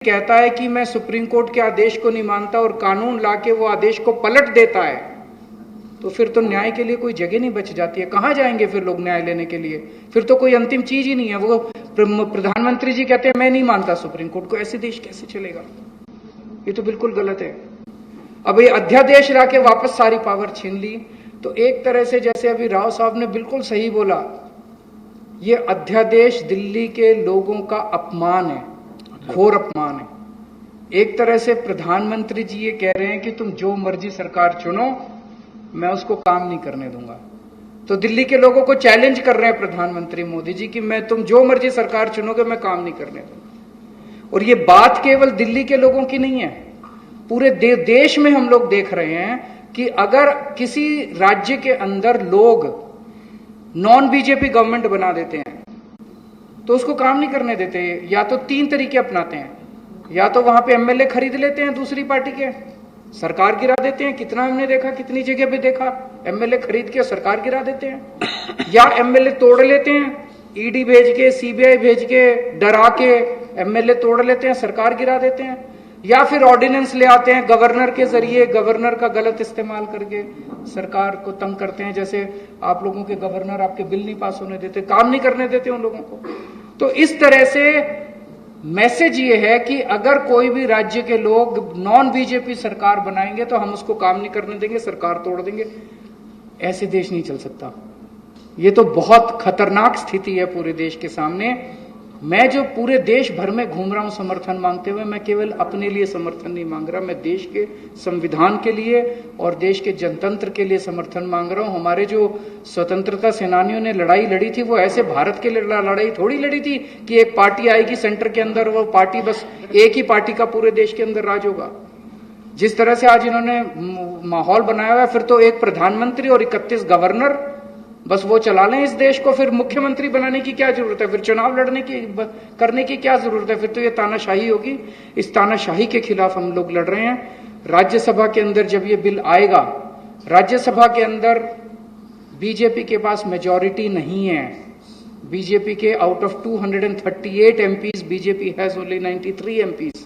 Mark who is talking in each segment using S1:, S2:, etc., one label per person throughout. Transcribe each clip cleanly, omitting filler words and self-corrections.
S1: कहता है कि मैं सुप्रीम कोर्ट के आदेश को नहीं मानता और कानून लाके वो आदेश को पलट देता है, तो फिर तो न्याय के लिए कोई जगह नहीं बच जाती है। कहां जाएंगे फिर लोग न्याय लेने के लिए? फिर तो कोई अंतिम चीज ही नहीं है। वो प्रधानमंत्री जी कहते हैं मैं नहीं मानता सुप्रीम कोर्ट को, ऐसे देश कैसे चलेगा? ये तो बिल्कुल गलत है। अब ये अध्यादेश लाके वापस सारी पावर छीन ली, तो एक तरह से जैसे अभी राव साहब ने बिल्कुल सही बोला, ये अध्यादेश दिल्ली के लोगों का अपमान है, घोर अपमान है। एक तरह से प्रधानमंत्री जी ये कह रहे हैं कि तुम जो मर्जी सरकार चुनो, मैं उसको काम नहीं करने दूंगा। तो दिल्ली के लोगों को चैलेंज कर रहे हैं प्रधानमंत्री मोदी जी कि मैं तुम जो मर्जी सरकार चुनोगे मैं काम नहीं करने दूंगा। और ये बात केवल दिल्ली के लोगों की नहीं है, पूरे देश में हम लोग देख रहे हैं कि अगर किसी राज्य के अंदर लोग नॉन बीजेपी गवर्नमेंट बना देते हैं तो उसको काम नहीं करने देते। या तो तीन तरीके अपनाते हैं, या तो वहां पे एमएलए खरीद लेते हैं दूसरी पार्टी के, सरकार गिरा देते हैं। कितना हमने देखा, कितनी जगह पे देखा, एमएलए खरीद के सरकार गिरा देते हैं। या एमएलए तोड़ लेते हैं, ईडी भेज के, सीबीआई भेज के, डरा के एमएलए तोड़ लेते हैं, सरकार गिरा देते हैं। या फिर ऑर्डिनेंस ले आते हैं गवर्नर के जरिए, गवर्नर का गलत इस्तेमाल करके सरकार को तंग करते हैं। जैसे आप लोगों के गवर्नर आपके बिल नहीं पास होने देते, काम नहीं करने देते उन लोगों को। तो इस तरह से मैसेज ये है कि अगर कोई भी राज्य के लोग नॉन बीजेपी सरकार बनाएंगे तो हम उसको काम नहीं करने देंगे, सरकार तोड़ देंगे। ऐसे देश नहीं चल सकता। ये तो बहुत खतरनाक स्थिति है पूरे देश के सामने। मैं जो पूरे देश भर में घूम रहा हूं समर्थन मांगते हुए, मैं केवल अपने लिए समर्थन नहीं मांग रहा, मैं देश के संविधान के लिए और देश के जनतंत्र के लिए समर्थन मांग रहा हूं। हमारे जो स्वतंत्रता सेनानियों ने लड़ाई लड़ी थी, वो ऐसे भारत के लिए लड़ाई थोड़ी लड़ी थी कि एक पार्टी आएगी सेंटर के अंदर, वो पार्टी बस एक ही पार्टी का पूरे देश के अंदर राज होगा। जिस तरह से आज इन्होंने माहौल बनाया हुआ है, फिर तो एक प्रधानमंत्री और 31 गवर्नर बस वो चला लें इस देश को। फिर मुख्यमंत्री बनाने की क्या जरूरत है? फिर चुनाव लड़ने की करने की क्या जरूरत है? फिर तो ये तानाशाही होगी। इस तानाशाही के खिलाफ हम लोग लड़ रहे हैं। राज्यसभा के अंदर जब ये बिल आएगा, राज्यसभा के अंदर बीजेपी के पास मेजॉरिटी नहीं है। बीजेपी के out of 238 MPs, BJP has only 93 MPs.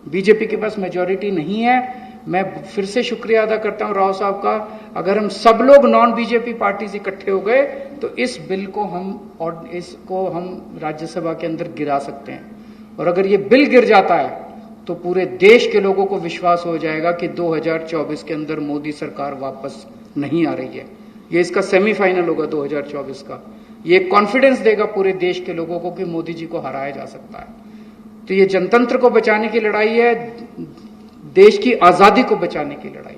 S1: BJP के पास मेजॉरिटी नहीं है। मैं फिर से शुक्रिया अदा करता हूं राव साहब का। अगर हम सब लोग नॉन बीजेपी पार्टीज इकट्ठे हो गए तो इस बिल को हम राज्यसभा के अंदर गिरा सकते हैं। और अगर ये बिल गिर जाता है तो पूरे देश के लोगों को विश्वास हो जाएगा कि 2024 के अंदर मोदी सरकार वापस नहीं आ रही है। ये इसका सेमीफाइनल होगा 2024 का। ये कॉन्फिडेंस देगा पूरे देश के लोगों को कि मोदी जी को हराया जा सकता है। तो ये जनतंत्र को बचाने की लड़ाई है, देश की आजादी को बचाने की लड़ाई।